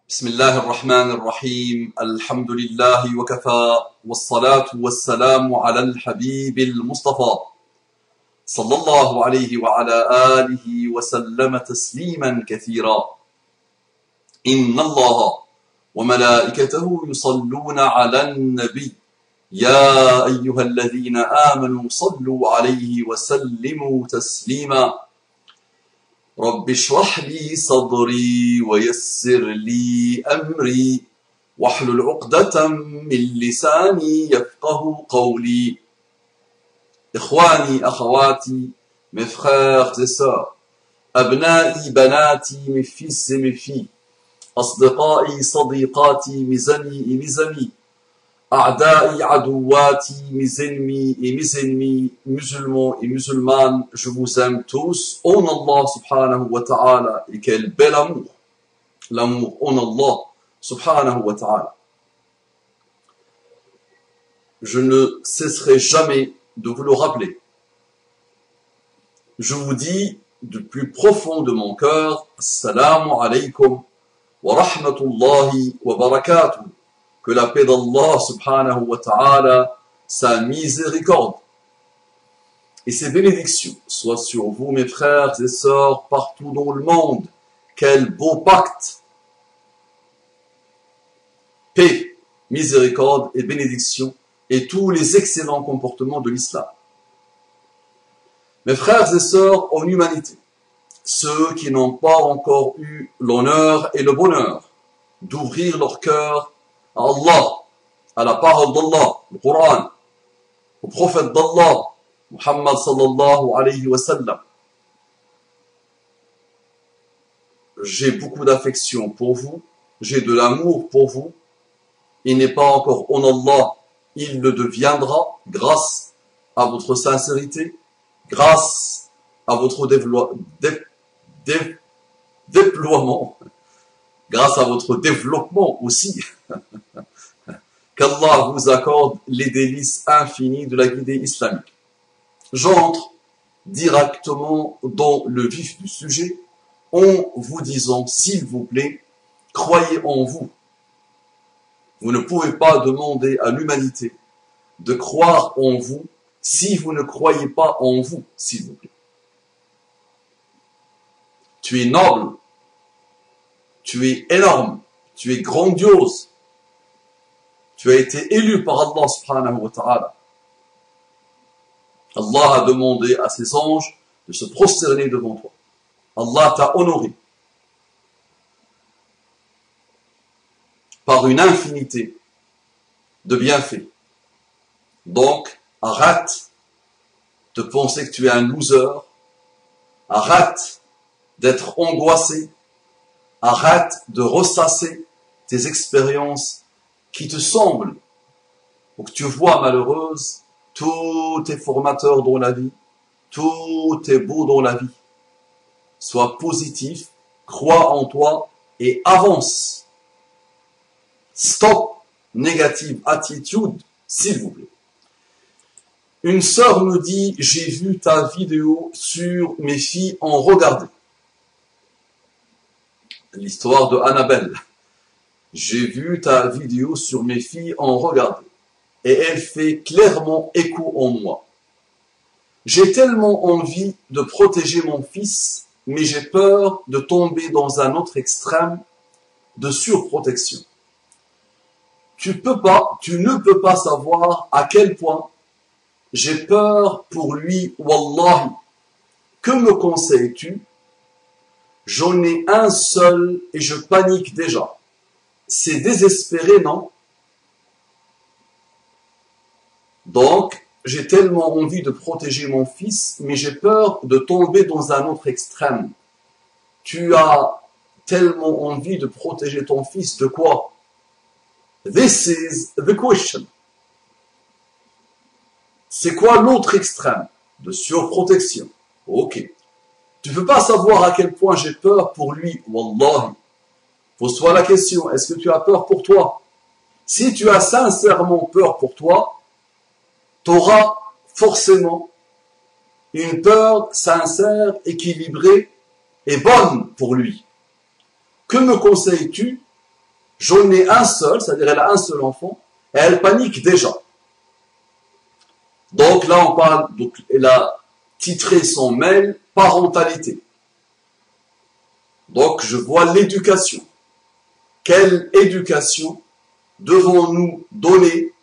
بسم الله الرحمن الرحيم الحمد لله وكفى والصلاة والسلام على الحبيب المصطفى صلى الله عليه وعلى آله وسلم تسليما كثيرا إن الله وملائكته يصلون على النبي يا أيها الذين آمنوا صلوا عليه وسلموا تسليما رب اشرح لي صدري ويسر لي أمري واحلل عقدة من لساني يفقه قولي إخواني أخواتي mes frères et sœurs أبنائي بناتي mes fils et mes filles أصدقائي صديقاتي mes amis et mes amis أعدائي عدواتي mes ennemis et mes ennemis musulmans et musulmanes je vous aime tous en Allah subhanahu wa ta'ala et quel bel amour l'amour en Allah subhanahu wa ta'ala. Je ne cesserai jamais de vous le rappeler. Je vous dis du plus profond de mon cœur Assalamu alaykum wa rahmatullahi wa barakatuh. Que la paix d'Allah subhanahu wa ta'ala, sa miséricorde et ses bénédictions soient sur vous mes frères et sœurs partout dans le monde. Quel beau pacte! Paix, miséricorde et bénédiction et tous les excellents comportements de l'islam. Mes frères et sœurs en humanité, ceux qui n'ont pas encore eu l'honneur et le bonheur d'ouvrir leur cœur à Allah, à la parole d'Allah, le Coran, au prophète d'Allah, Muhammad sallallahu alayhi wa sallam. J'ai beaucoup d'affection pour vous, j'ai de l'amour pour vous. Il n'est pas encore en Allah, il le deviendra grâce à votre sincérité, grâce à votre déploiement, grâce à votre développement aussi. Qu'Allah vous accorde les délices infinies de la guidée islamique. J'entre directement dans le vif du sujet en vous disant, s'il vous plaît, croyez en vous. Vous ne pouvez pas demander à l'humanité de croire en vous si vous ne croyez pas en vous, s'il vous plaît. Tu es noble, tu es énorme, tu es grandiose. Tu as été élu par Allah subhanahu wa ta'ala. Allah a demandé à ses anges de se prosterner devant toi. Allah t'a honoré par une infinité de bienfaits. Donc, arrête de penser que tu es un loser. Arrête d'être angoissé. Arrête de ressasser tes expériences qui te semblent, ou que tu vois malheureuses. Tout est formateur dans la vie, tout est beau dans la vie. Sois positif, crois en toi et avance. Stop négative attitude, s'il vous plaît. Une sœur me dit, j'ai vu ta vidéo sur mes filles en regardant. L'histoire de Annabelle. J'ai vu ta vidéo sur mes filles en regardant. Et elle fait clairement écho en moi. J'ai tellement envie de protéger mon fils, mais j'ai peur de tomber dans un autre extrême de surprotection. Tu ne peux pas savoir à quel point j'ai peur pour lui, wallahi. Que me conseilles-tu? J'en ai un seul et je panique déjà. C'est désespéré, non? Donc, j'ai tellement envie de protéger mon fils, mais j'ai peur de tomber dans un autre extrême. Tu as tellement envie de protéger ton fils de quoi? This is the question. C'est quoi l'autre extrême? De surprotection. Ok. Tu ne peux pas savoir à quel point j'ai peur pour lui, wallahi. Pose-toi la question, est-ce que tu as peur pour toi? Si tu as sincèrement peur pour toi, tu auras forcément une peur sincère, équilibrée et bonne pour lui. Que me conseilles-tu? J'en ai un seul, c'est-à-dire elle a un seul enfant, et elle panique déjà. Donc là, on parle, donc elle a titré son mail « Parentalité ». Donc je vois l'éducation. Quelle éducation devons-nous donner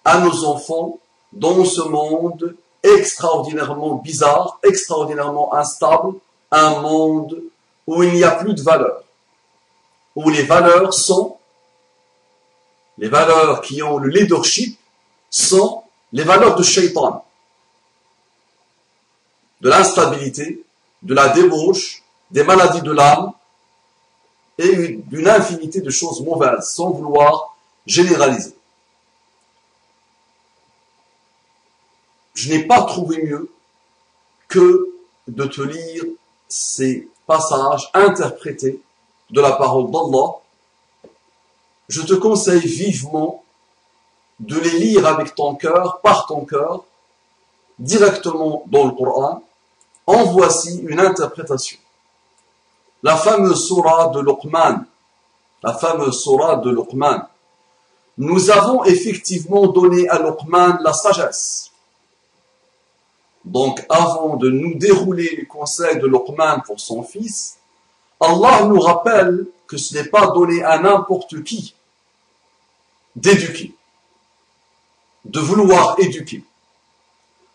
à nos enfants dans ce monde extraordinairement bizarre, extraordinairement instable, un monde où il n'y a plus de valeurs, où les valeurs qui ont le leadership sont les valeurs de shaitan, de l'instabilité, de la débauche, des maladies de l'âme et d'une infinité de choses mauvaises, sans vouloir généraliser. Je n'ai pas trouvé mieux que de te lire ces passages interprétés de la parole d'Allah. Je te conseille vivement de les lire avec ton cœur, par ton cœur, directement dans le Coran. En voici une interprétation. La fameuse sourate de Luqman. La fameuse sourate de Luqman. Nous avons effectivement donné à Luqman la sagesse. Donc, avant de nous dérouler les conseils de Luqman pour son fils, Allah nous rappelle que ce n'est pas donné à n'importe qui d'éduquer, de vouloir éduquer,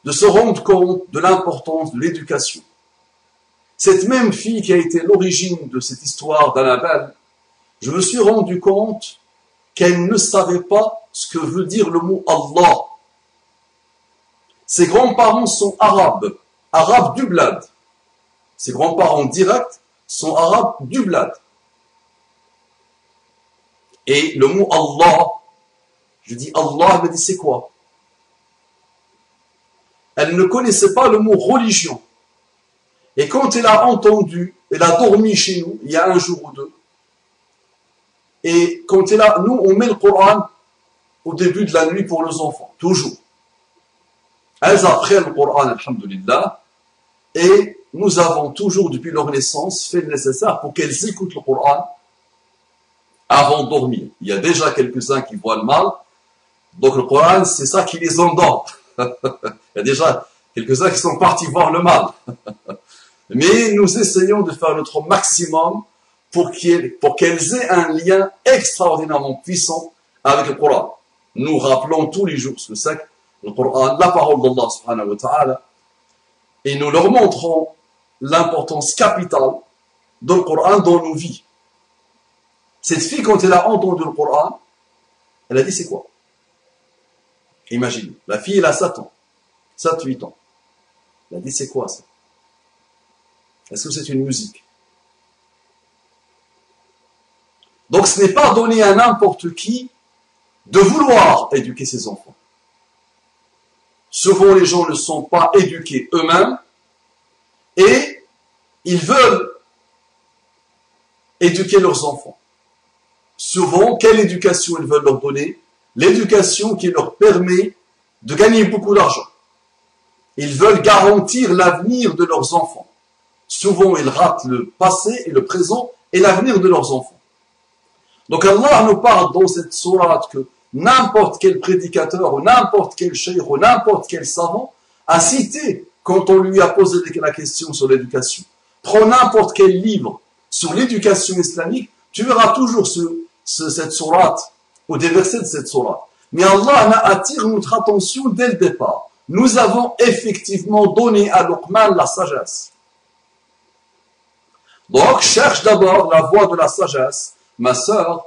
de se rendre compte de l'importance de l'éducation. Cette même fille qui a été l'origine de cette histoire d'Annabelle, je me suis rendu compte qu'elle ne savait pas ce que veut dire le mot Allah. Ses grands-parents sont arabes, arabes du bled. Ses grands-parents directs sont arabes du bled. Et le mot Allah, je dis Allah, elle me dit c'est quoi? Elle ne connaissait pas le mot religion. Et quand elle a entendu, elle a dormi chez nous, il y a un jour ou deux, et quand nous on met le Coran au début de la nuit pour les enfants, toujours. Elles apprennent le Coran, alhamdulillah, et nous avons toujours, depuis leur naissance, fait le nécessaire pour qu'elles écoutent le Coran avant de dormir. Il y a déjà quelques-uns qui voient le mal, donc le Coran, c'est ça qui les endort. Il y a déjà quelques-uns qui sont partis voir le mal. Mais nous essayons de faire notre maximum pour qu'elles aient un lien extraordinairement puissant avec le Coran. Nous rappelons tous les jours ce que c'est que le Coran, la parole d'Allah subhanahu wa ta'ala, et nous leur montrons l'importance capitale de le Coran dans nos vies. Cette fille, quand elle a entendu le Coran, elle a dit c'est quoi? Imaginez, la fille elle a 7 ans, 7-8 ans. Elle a dit c'est quoi ça? Est-ce que c'est une musique? Donc ce n'est pas donné à n'importe qui de vouloir éduquer ses enfants. Souvent les gens ne sont pas éduqués eux-mêmes et ils veulent éduquer leurs enfants. Souvent, quelle éducation ils veulent leur donner? L'éducation qui leur permet de gagner beaucoup d'argent. Ils veulent garantir l'avenir de leurs enfants. Souvent, ils ratent le passé et le présent et l'avenir de leurs enfants. Donc Allah nous parle dans cette sourate que n'importe quel prédicateur ou n'importe quel cheikh ou n'importe quel savant a cité quand on lui a posé la question sur l'éducation. Prends n'importe quel livre sur l'éducation islamique, tu verras toujours cette sourate ou des versets de cette sourate. Mais Allah attire notre attention dès le départ. Nous avons effectivement donné à Luqman la sagesse. Donc, cherche d'abord la voie de la sagesse. Ma sœur,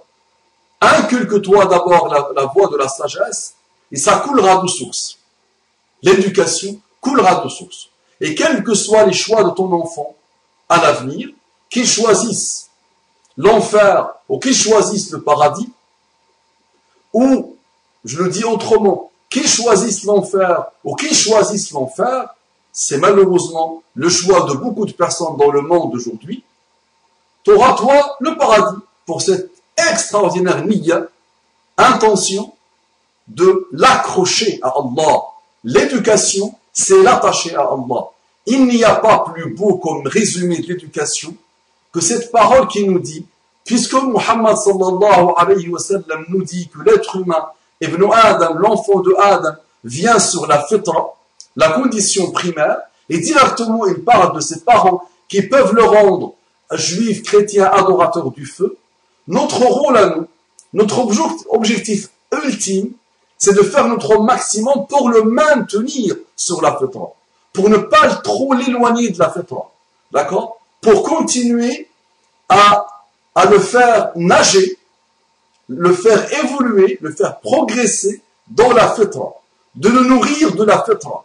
inculque-toi d'abord la voie de la sagesse et ça coulera de source. L'éducation coulera de source. Et quels que soient les choix de ton enfant à l'avenir, qu'il choisisse l'enfer ou qu'il choisisse le paradis, ou, je le dis autrement, qu'il choisisse l'enfer ou qu'il choisisse l'enfer, c'est malheureusement le choix de beaucoup de personnes dans le monde d'aujourd'hui. Tu auras, toi, le paradis pour cette extraordinaire niyya, intention de l'accrocher à Allah. L'éducation, c'est l'attacher à Allah. Il n'y a pas plus beau comme résumé de l'éducation que cette parole qui nous dit Puisque Muhammad sallallahu alayhi wa sallam nous dit que l'être humain, Ibn Adam, l'enfant de Adam, vient sur la fitra, la condition primaire, et directement il parle de ses parents qui peuvent le rendre juif, chrétien, adorateur du feu. Notre rôle à nous, notre objectif ultime, c'est de faire notre maximum pour le maintenir sur la fitra, pour ne pas trop l'éloigner de la fitra, d'accord? Pour continuer à le faire nager, le faire évoluer, le faire progresser dans la fitra, de le nourrir de la fitra,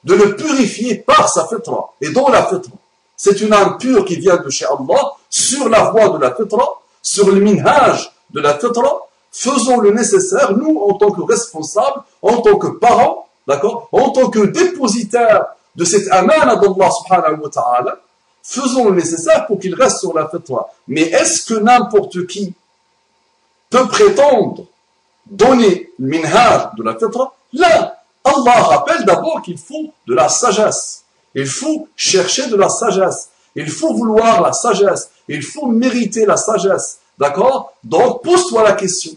de le purifier par sa fitra et dans la fitra. C'est une âme pure qui vient de chez Allah, sur la voie de la fitra, sur le minhaj de la fitra. Faisons le nécessaire, nous, en tant que responsables, en tant que parents, d'accord, en tant que dépositaires de cette amana d'Allah subhanahu wa ta'ala, faisons le nécessaire pour qu'il reste sur la fitra. Mais est-ce que n'importe qui peut prétendre donner le minhaj de la fitra? Là, Allah rappelle d'abord qu'il faut de la sagesse. Il faut chercher de la sagesse. Il faut vouloir la sagesse. Il faut mériter la sagesse. D'accord? Donc, pose-toi la question.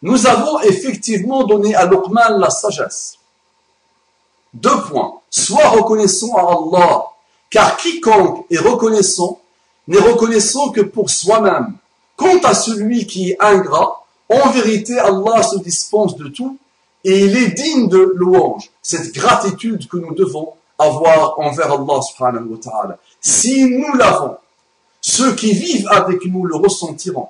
Nous avons effectivement donné à Luqman la sagesse. 2 points. Sois reconnaissant à Allah, car quiconque est reconnaissant n'est reconnaissant que pour soi-même. Quant à celui qui est ingrat, en vérité, Allah se dispense de tout et il est digne de louange. Cette gratitude que nous devons avoir envers Allah subhanahu wa ta'ala. Si nous l'avons, ceux qui vivent avec nous le ressentiront.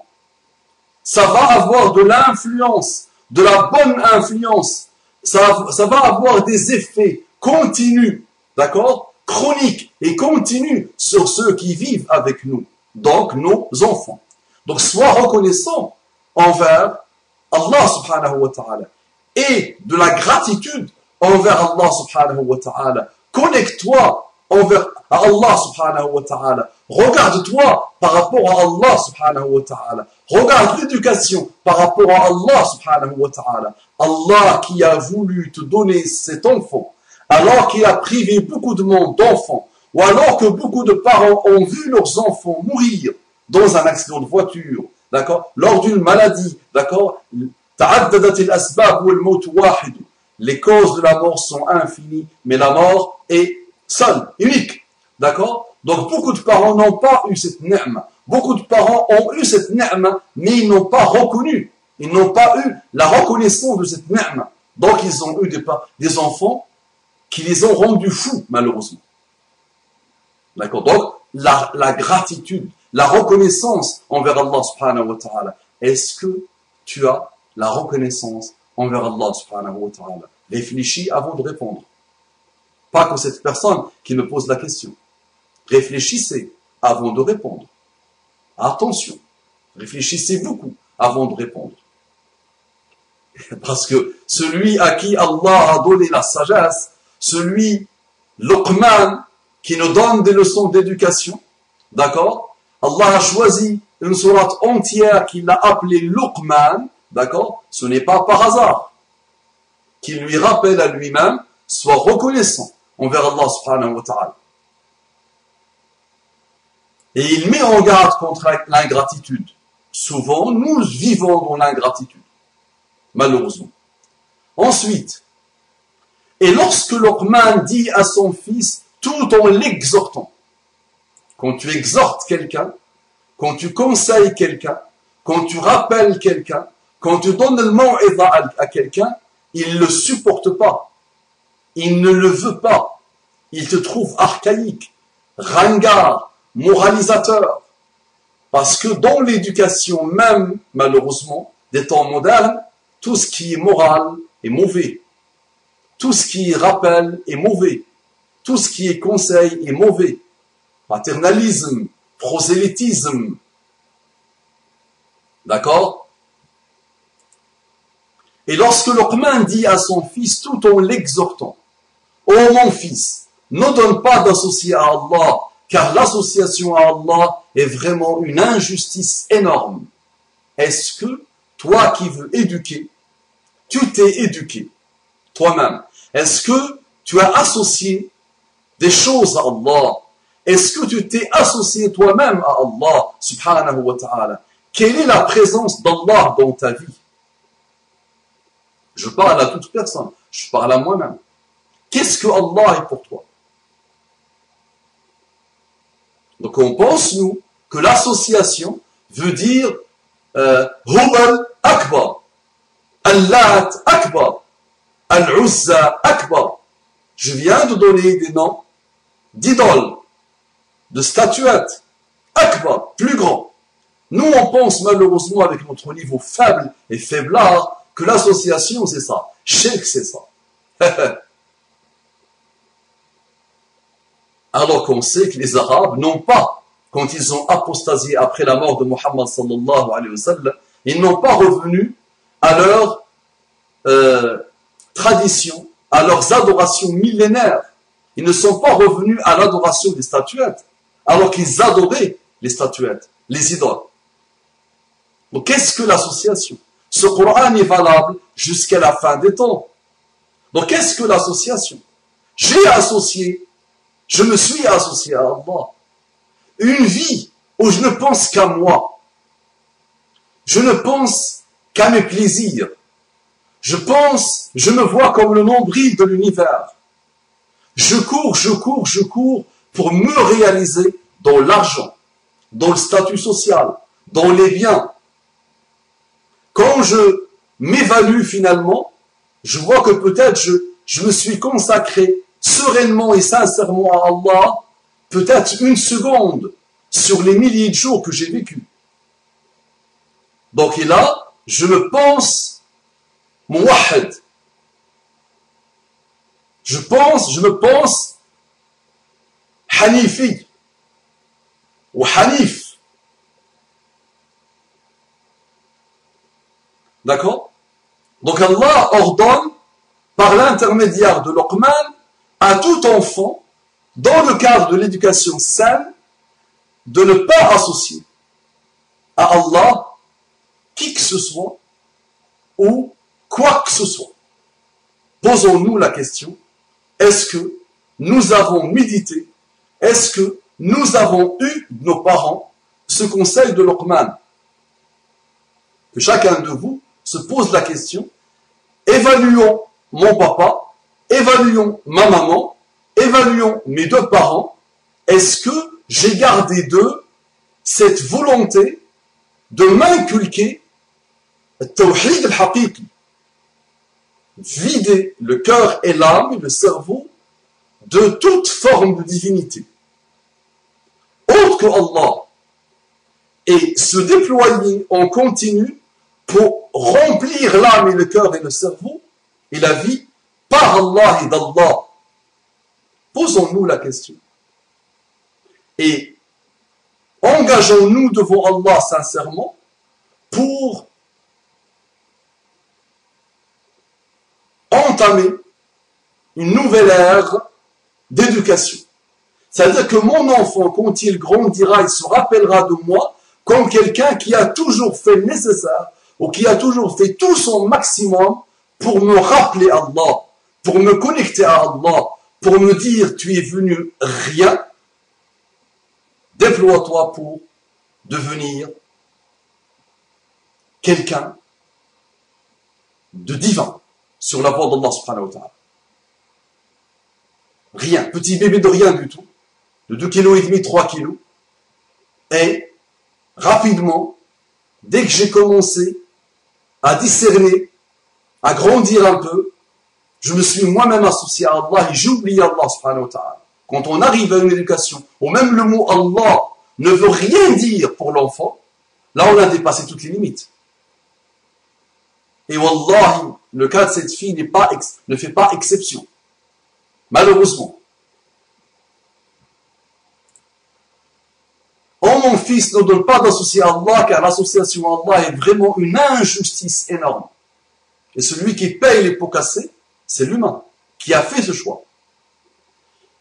Ça va avoir de l'influence, de la bonne influence. Ça va avoir des effets continus, d'accord, chroniques et continus sur ceux qui vivent avec nous, donc nos enfants. Donc sois reconnaissant envers Allah subhanahu wa ta'ala et de la gratitude envers Allah subhanahu wa ta'ala. Connecte-toi envers Allah subhanahu wa ta'ala. Regarde-toi par rapport à Allah subhanahu wa ta'ala. Regarde l'éducation par rapport à Allah subhanahu wa ta'ala. Allah qui a voulu te donner cet enfant, alors qu'il a privé beaucoup de monde d'enfants, ou alors que beaucoup de parents ont vu leurs enfants mourir dans un accident de voiture, d'accord, lors d'une maladie, d'accord, les causes de la mort sont infinies, mais la mort est seule, unique, d'accord. Donc beaucoup de parents n'ont pas eu cette ni'ma. Beaucoup de parents ont eu cette ni'ma, mais ils n'ont pas reconnu. Ils n'ont pas eu la reconnaissance de cette ni'ma. Donc ils ont eu des enfants qui les ont rendus fous, malheureusement. D'accord. Donc la gratitude, la reconnaissance envers Allah subhanahu wa ta'ala. Est-ce que tu as la reconnaissance envers Allah subhanahu wa ta'ala? Réfléchis avant de répondre. Pas que cette personne qui me pose la question. Réfléchissez avant de répondre. Attention, réfléchissez beaucoup avant de répondre. Parce que celui à qui Allah a donné la sagesse, celui, Luqman, qui nous donne des leçons d'éducation, d'accord? Allah a choisi une sourate entière qu'il a appelée Luqman, d'accord? Ce n'est pas par hasard. Qu'il lui rappelle à lui-même, soit reconnaissant envers Allah subhanahu wa ta'ala. Et il met en garde contre l'ingratitude. Souvent, nous vivons dans l'ingratitude. Malheureusement. Ensuite, et lorsque Luqman dit à son fils, tout en l'exhortant, quand tu exhortes quelqu'un, quand tu conseilles quelqu'un, quand tu rappelles quelqu'un, quand tu donnes le mau'idha à quelqu'un, il ne le supporte pas. Il ne le veut pas. Il te trouve archaïque, ringard, moralisateur. Parce que dans l'éducation même, malheureusement, des temps modernes, tout ce qui est moral est mauvais. Tout ce qui est rappel est mauvais. Tout ce qui est conseil est mauvais. Paternalisme, prosélytisme. D'accord? Et lorsque Luqman dit à son fils tout en l'exhortant, « Ô mon fils, ne donne pas d'associé à Allah, car l'association à Allah est vraiment une injustice énorme. » Est-ce que toi qui veux éduquer, tu t'es éduqué toi-même? Est-ce que tu as associé des choses à Allah? est-ce que tu t'es associé toi-même à Allah subhanahu wa ta'ala? Quelle est la présence d'Allah dans ta vie? Je parle à toute personne, je parle à moi-même. Qu'est-ce que Allah est pour toi? Donc on pense, nous, que l'association veut dire Hubal Akbar, Allat Akbar, Al-Uzza Akbar. Je viens de donner des noms d'idoles, de statuettes. Akbar, plus grand. Nous, on pense malheureusement avec notre niveau faible et faiblard que l'association, c'est ça. Shirk, c'est ça. Alors qu'on sait que les Arabes n'ont pas, quand ils ont apostasié après la mort de Muhammad sallallahu alayhi wa sallam, ils n'ont pas revenu à leur tradition, à leurs adorations millénaires. Ils ne sont pas revenus à l'adoration des statuettes, alors qu'ils adoraient les statuettes, les idoles. Donc qu'est-ce que l'association? Ce Coran est valable jusqu'à la fin des temps. Donc qu'est-ce que l'association? J'ai associé, je me suis associé à Allah. Une vie où je ne pense qu'à moi. Je ne pense qu'à mes plaisirs. Je me vois comme le nombril de l'univers. Je cours pour me réaliser dans l'argent, dans le statut social, dans les biens. Quand je m'évalue finalement, je vois que peut-être je me suis consacré sereinement et sincèrement à Allah, peut-être une seconde sur les milliers de jours que j'ai vécu. Donc et là, je me pense muwahhid. Je me pense hanifi ou hanif. D'accord? Donc Allah ordonne, par l'intermédiaire de Luqman, à tout enfant, dans le cadre de l'éducation saine, de ne pas associer à Allah qui que ce soit ou quoi que ce soit. Posons-nous la question, est-ce que nous avons médité, est-ce que nous avons eu de nos parents ce conseil de Luqman? Que chacun de vous se pose la question, évaluons mon papa, évaluons ma maman, évaluons mes deux parents, est-ce que j'ai gardé d'eux cette volonté de m'inculquer le tawhid al-haqiqi, vider le cœur et l'âme et le cerveau de toute forme de divinité, autre que Allah, et se déployer en continu pour remplir l'âme et le cœur et le cerveau et la vie par Allah et d'Allah. Posons-nous la question. Et engageons-nous devant Allah sincèrement pour entamer une nouvelle ère d'éducation. C'est-à-dire que mon enfant, quand il grandira, il se rappellera de moi comme quelqu'un qui a toujours fait le nécessaire ou qui a toujours fait tout son maximum pour me rappeler Allah, pour me connecter à Allah, pour me dire tu es venu rien, déploie-toi pour devenir quelqu'un de divin sur la voie d'Allah subhanahu wa ta'ala. Rien, petit bébé de rien du tout, de 2,5 kg, 3 kg, et rapidement, dès que j'ai commencé à discerner, à grandir un peu, je me suis moi-même associé à Allah et j'ai oublié Allah subhanahu wa ta'ala. Quand on arrive à une éducation où même le mot Allah ne veut rien dire pour l'enfant, là on a dépassé toutes les limites. Et wallahi, le cas de cette fille ne fait pas exception. Malheureusement. Oh mon fils, ne donne pas d'associer à Allah, car l'association à Allah est vraiment une injustice énorme. Et celui qui paye les pots cassés, c'est l'humain qui a fait ce choix.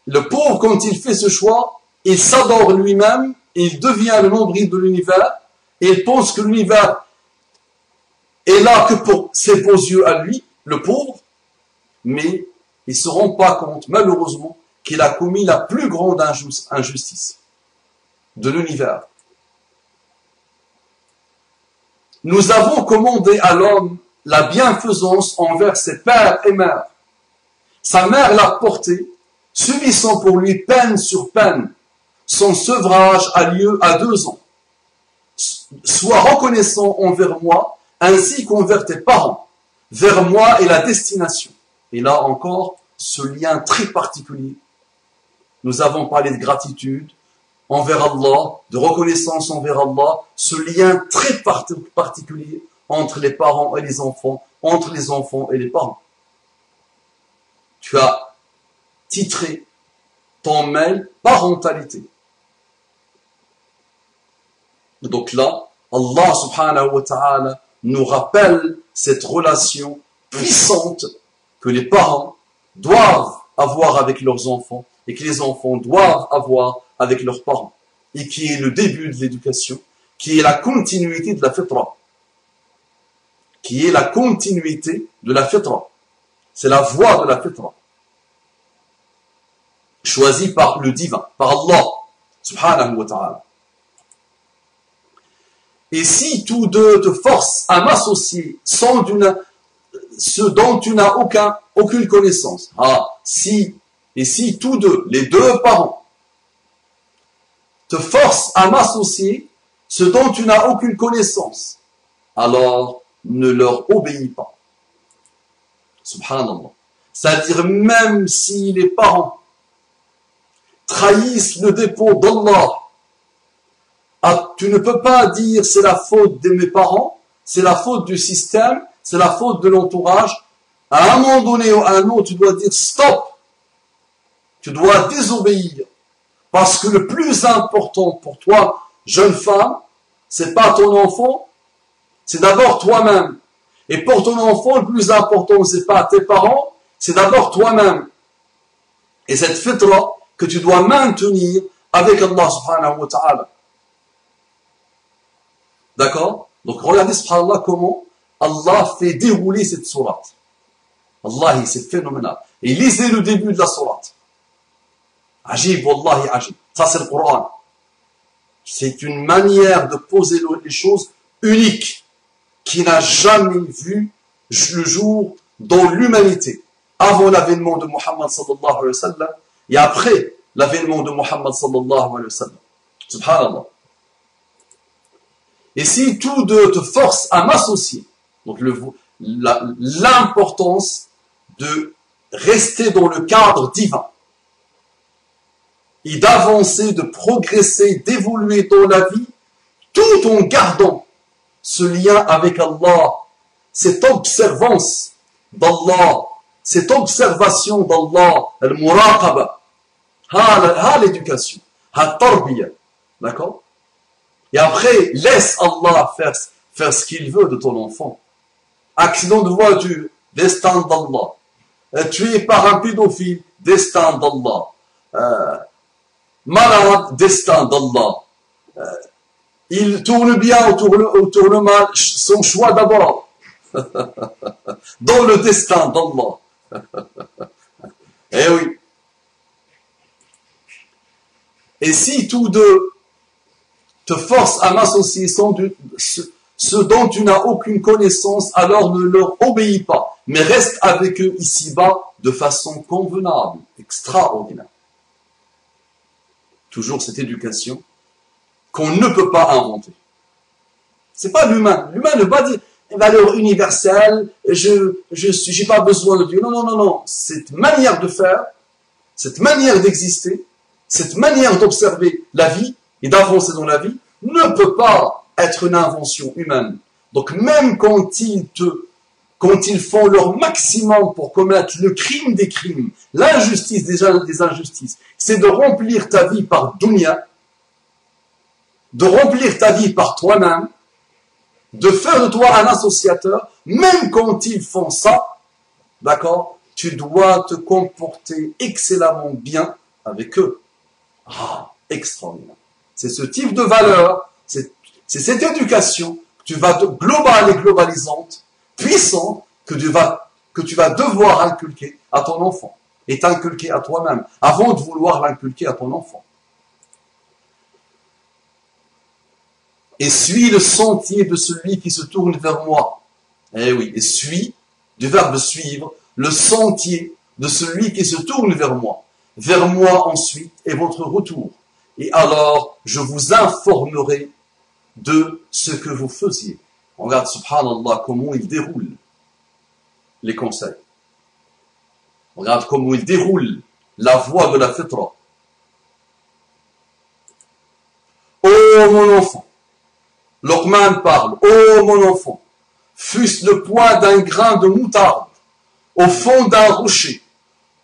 Le pauvre, quand il fait ce choix, il s'adore lui-même, il devient le nombril de l'univers, et il pense que l'univers est là que pour ses beaux yeux à lui, le pauvre, mais il ne se rend pas compte, malheureusement, qu'il a commis la plus grande injustice de l'univers. Nous avons commandé à l'homme la bienfaisance envers ses pères et mères. Sa mère l'a porté, subissant pour lui peine sur peine. Son sevrage a lieu à 2 ans. Sois reconnaissant envers moi, ainsi qu'envers tes parents. Vers moi est la destination. Et là encore, ce lien très particulier. Nous avons parlé de gratitude envers Allah, de reconnaissance envers Allah, ce lien très particulier entre les parents et les enfants, entre les enfants et les parents. Tu as titré ton mail parentalité. Donc là, Allah subhanahu wa ta'ala nous rappelle cette relation puissante que les parents doivent avoir avec leurs enfants et que les enfants doivent avoir avec leurs parents, et qui est le début de l'éducation, qui est la continuité de la fitra, qui est la continuité de la fitra. C'est la voie de la fitra, choisie par le divin, par Allah, subhanahu wa ta'ala. Et si tous deux te forcent à m'associer ce dont tu n'as aucune connaissance, si tous deux, les 2 parents, te forcent à m'associer ce dont tu n'as aucune connaissance, alors ne leur obéis pas. Subhanallah. C'est-à-dire même si les parents trahissent le dépôt d'Allah, tu ne peux pas dire c'est la faute de mes parents, c'est la faute du système, c'est la faute de l'entourage. À un moment donné ou à un autre, tu dois dire stop. Tu dois désobéir. Parce que le plus important pour toi, jeune femme, c'est pas ton enfant, c'est d'abord toi-même. Et pour ton enfant, le plus important, c'est pas tes parents, c'est d'abord toi-même. Et cette fitra que tu dois maintenir avec Allah subhanahu wa ta'ala. D'accord? Donc regardez subhanallah comment Allah fait dérouler cette sourate. Allah, c'est phénoménal. Et lisez le début de la sourate. Ajib, wallahi ajib. Ça c'est le Coran. C'est une manière de poser les choses unique qui n'a jamais vu le jour dans l'humanité. Avant l'avènement de Muhammad sallallahu alayhi wa sallam et après l'avènement de Muhammad sallallahu alayhi wa sallam. Subhanallah. Et si tous deux te forcent à m'associer, donc l'importance de rester dans le cadre divin, et d'avancer, de progresser, d'évoluer dans la vie, tout en gardant ce lien avec Allah, cette observance d'Allah, cette observation d'Allah, al-muraqaba, l'éducation, al-tarbiya, d'accord? Et après, laisse Allah faire ce qu'il veut de ton enfant. Accident de voiture, destin d'Allah. Tué par un pédophile, destin d'Allah. Malade, destin d'Allah. Il tourne bien ou tourne mal, son choix d'abord. Dans le destin d'Allah. Eh oui. Et si tous deux te forcent à m'associer ce dont tu n'as aucune connaissance, alors ne leur obéis pas, mais reste avec eux ici-bas de façon convenable, extraordinaire. Toujours cette éducation qu'on ne peut pas inventer. C'est pas l'humain. L'humain ne va pas dire valeur universelle, j'ai pas besoin de Dieu. Non, non, non, non. Cette manière de faire, cette manière d'exister, cette manière d'observer la vie et d'avancer dans la vie ne peut pas être une invention humaine. Donc même quand ils font leur maximum pour commettre le crime des crimes, l'injustice des injustices, c'est de remplir ta vie par dunya, de remplir ta vie par toi-même, de faire de toi un associateur, même quand ils font ça, d'accord, tu dois te comporter excellemment bien avec eux. Extraordinaire. C'est ce type de valeur, c'est cette éducation que tu vas globale et globalisante, puissante, que tu vas devoir inculquer à ton enfant. est inculqué à toi-même, avant de vouloir l'inculquer à ton enfant. Et suis le sentier de celui qui se tourne vers moi. Eh oui, et suis, du verbe suivre, le sentier de celui qui se tourne vers moi. Vers moi ensuite est votre retour. Et alors, je vous informerai de ce que vous faisiez. On regarde, subhanallah, comment il déroule les conseils. On regarde comment il déroule la voie de la fitra. Oh mon enfant, Luqman parle, oh mon enfant, fût-ce le poids d'un grain de moutarde au fond d'un rocher,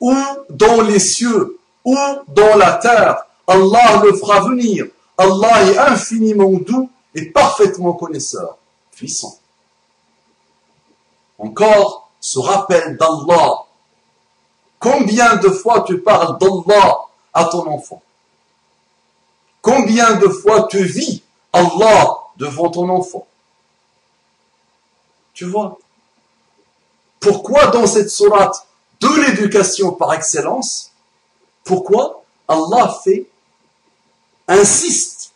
ou dans les cieux, ou dans la terre, Allah le fera venir. Allah est infiniment doux et parfaitement connaisseur, puissant. Encore, ce rappel d'Allah. Combien de fois tu parles d'Allah à ton enfant? Combien de fois tu vis Allah devant ton enfant? Tu vois? Pourquoi dans cette sourate de l'éducation par excellence, pourquoi Allah insiste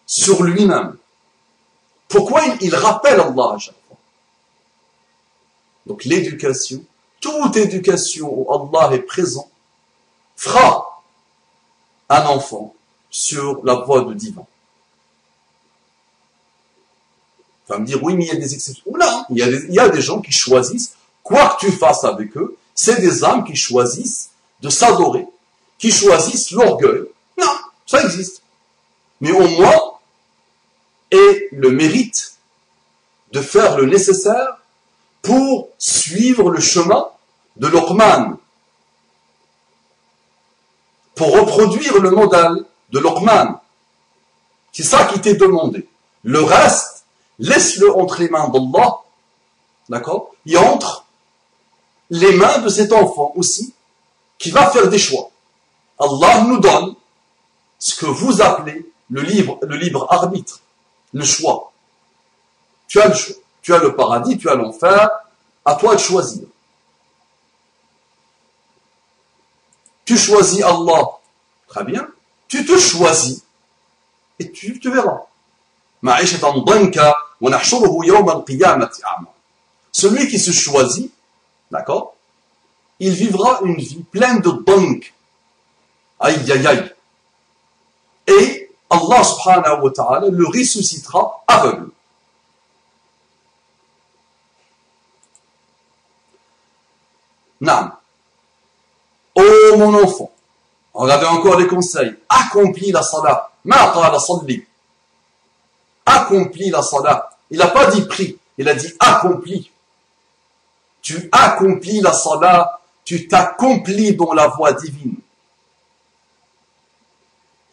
sur lui-même? Pourquoi il rappelle Allah à chaque fois? Donc l'éducation, toute éducation où Allah est présent, fera un enfant sur la voie du divin. On va me dire, oui, mais il y a des exceptions. Oula, il y a des gens qui choisissent, quoi que tu fasses avec eux, c'est des âmes qui choisissent de s'adorer, qui choisissent l'orgueil. Non, ça existe. Mais au moins, aient le mérite de faire le nécessaire pour suivre le chemin de Luqman, pour reproduire le modèle de Luqman. C'est ça qui t'est demandé. Le reste, laisse-le entre les mains d'Allah, d'accord? Et entre les mains de cet enfant aussi, qui va faire des choix. Allah nous donne ce que vous appelez le libre arbitre, le choix. Tu as le choix. Tu as le paradis, tu as l'enfer, à toi de choisir. Tu choisis Allah, très bien. Tu te choisis et tu te verras. Celui qui se choisit, d'accord, il vivra une vie pleine de dank. Aïe, aïe, aïe. Et Allah subhanahu wa ta'ala le ressuscitera aveugle. Naam. Oh mon enfant, regardez encore les conseils. Accomplis la salat. Ma qala salli. Accomplis la salat. Il n'a pas dit prie, il a dit accomplis. Tu accomplis la salat, tu t'accomplis dans la voie divine.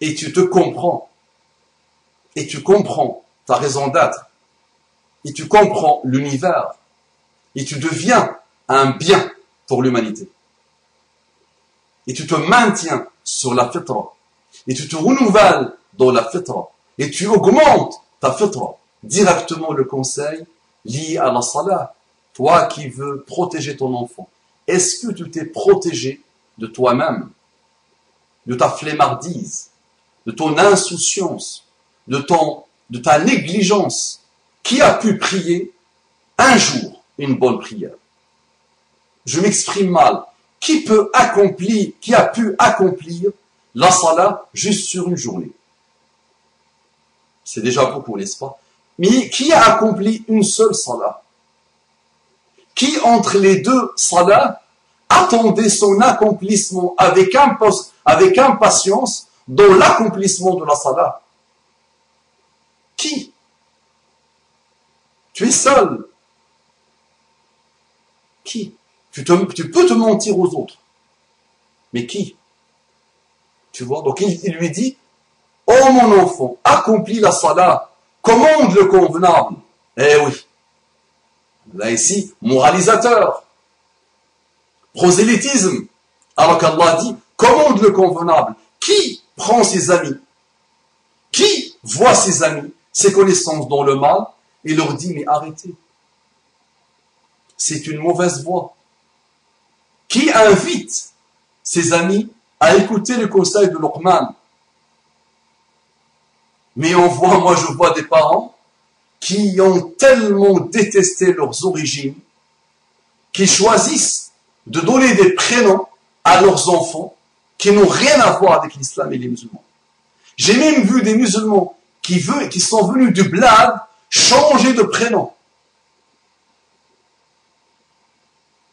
Et tu te comprends. Et tu comprends ta raison d'être. Et tu comprends l'univers. Et tu deviens un bien pour l'humanité. Et tu te maintiens sur la fitra. Et tu te renouvelles dans la fitra. Et tu augmentes ta fitra. Directement le conseil lié à la salat. Toi qui veux protéger ton enfant. Est-ce que tu t'es protégé de toi-même? De ta flemmardise? De ton insouciance? De ta négligence? Qui a pu prier un jour une bonne prière? Je m'exprime mal. Qui a pu accomplir la salat juste sur une journée? C'est déjà beaucoup, n'est-ce pas? Mais qui a accompli une seule salat? Qui, entre les deux salats, attendait son accomplissement avec impatience dans l'accomplissement de la salat? Qui? Tu es seul. Qui? Tu peux te mentir aux autres. Mais qui? Tu vois? Donc il lui dit, oh mon enfant, accomplis la salat, commande le convenable. Eh oui. Là ici, moralisateur. Prosélytisme. Alors qu'Allah dit, commande le convenable. Qui prend ses amis? Qui voit ses amis, ses connaissances dans le mal, et leur dit, mais arrêtez. C'est une mauvaise voie. Qui invite ses amis à écouter le conseil de Luqman. Mais moi je vois des parents qui ont tellement détesté leurs origines, qui choisissent de donner des prénoms à leurs enfants qui n'ont rien à voir avec l'islam et les musulmans. J'ai même vu des musulmans qui sont venus du bled changer de prénom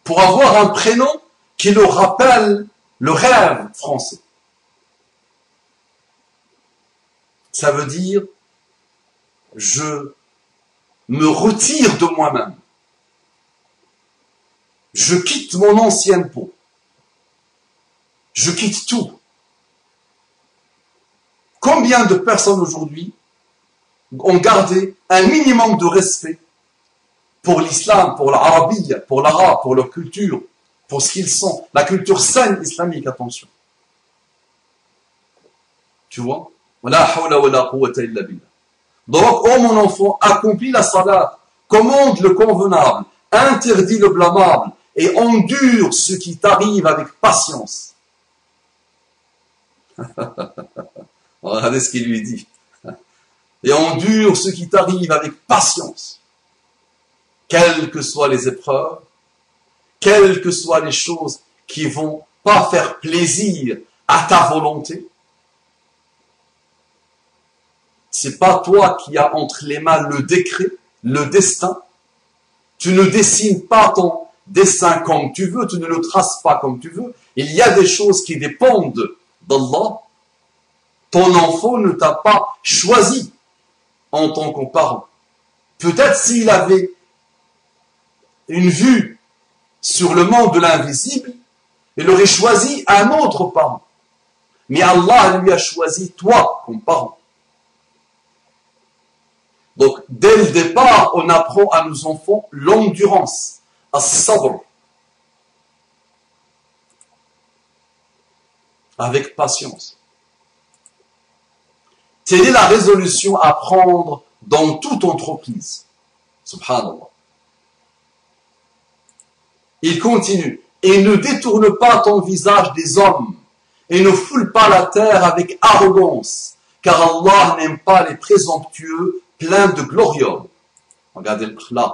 pour avoir un prénom qui leur rappelle le rêve français. Ça veut dire, je me retire de moi-même. Je quitte mon ancienne peau. Je quitte tout. Combien de personnes aujourd'hui ont gardé un minimum de respect pour l'islam, pour l'arabie, pour l'arabe, pour leur culture, pour ce qu'ils sont, la culture saine islamique, attention. Tu vois? Donc, oh mon enfant, accomplis la salat, commande le convenable, interdis le blâmable et endure ce qui t'arrive avec patience. Regardez ce qu'il lui dit. Et endure ce qui t'arrive avec patience. Quelles que soient les épreuves, quelles que soient les choses qui vont pas faire plaisir à ta volonté, c'est pas toi qui as entre les mains le décret, le destin. Tu ne dessines pas ton dessin comme tu veux, tu ne le traces pas comme tu veux. Il y a des choses qui dépendent d'Allah. Ton enfant ne t'a pas choisi en tant que parent. Peut-être s'il avait une vue sur le monde de l'invisible, il aurait choisi un autre parent. Mais Allah lui a choisi toi comme parent. Donc, dès le départ, on apprend à nos enfants l'endurance, as-sabr, avec patience. Telle est la résolution à prendre dans toute entreprise. Subhanallah. Il continue. Et ne détourne pas ton visage des hommes, et ne foule pas la terre avec arrogance, car Allah n'aime pas les présomptueux, pleins de gloriole. Regardez le khlaq.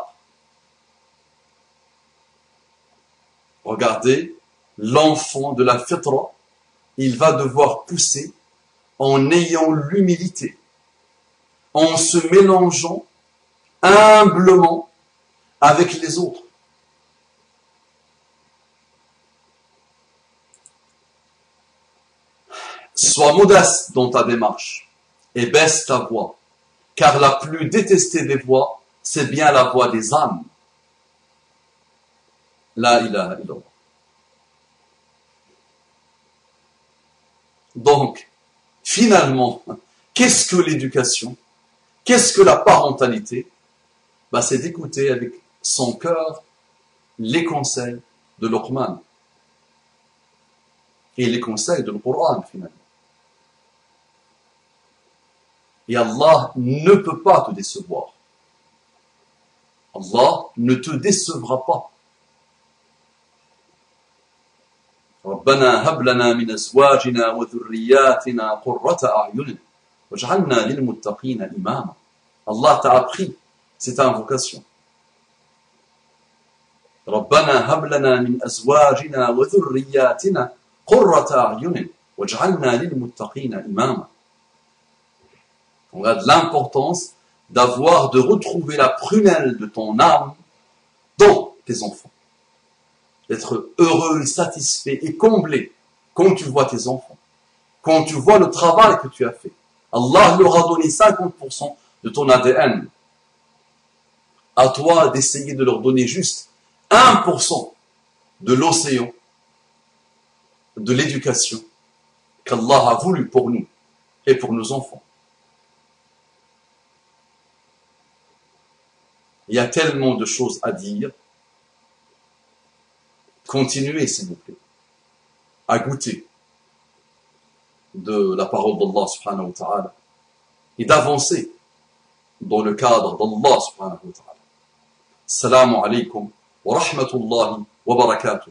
Regardez l'enfant de la fitra, il va devoir pousser en ayant l'humilité, en se mélangeant humblement avec les autres. Sois modeste dans ta démarche et baisse ta voix, car la plus détestée des voix, c'est bien la voix des âmes. La ilaha illallah. Donc, finalement, qu'est-ce que l'éducation? Qu'est-ce que la parentalité? C'est d'écouter avec son cœur les conseils de Luqman et les conseils de le Coran, finalement. Et Allah ne peut pas te décevoir. Allah ne te décevra pas. ربنا هب لنا من أزواجنا وذرياتنا قرة أعين واجعلنا للمتقين إماما. Allah t'a appris cette invocation. ربنا هب لنا من أزواجنا وذرياتنا قرة أعين واجعلنا للمتقين إماما. On a de l'importance de retrouver la prunelle de ton âme dans tes enfants. D'être heureux et satisfait et comblé quand tu vois tes enfants, quand tu vois le travail que tu as fait. Allah leur a donné 50% de ton ADN. À toi d'essayer de leur donner juste 1% de l'océan, de l'éducation qu'Allah a voulu pour nous et pour nos enfants. Il y a tellement de choses à dire. Continuez, s'il vous plaît, à goûter de la parole d'Allah subhanahu wa ta'ala et d'avancer dans le cadre d'Allah subhanahu wa ta'ala. Assalamu alaikum wa rahmatullahi wa barakatuh.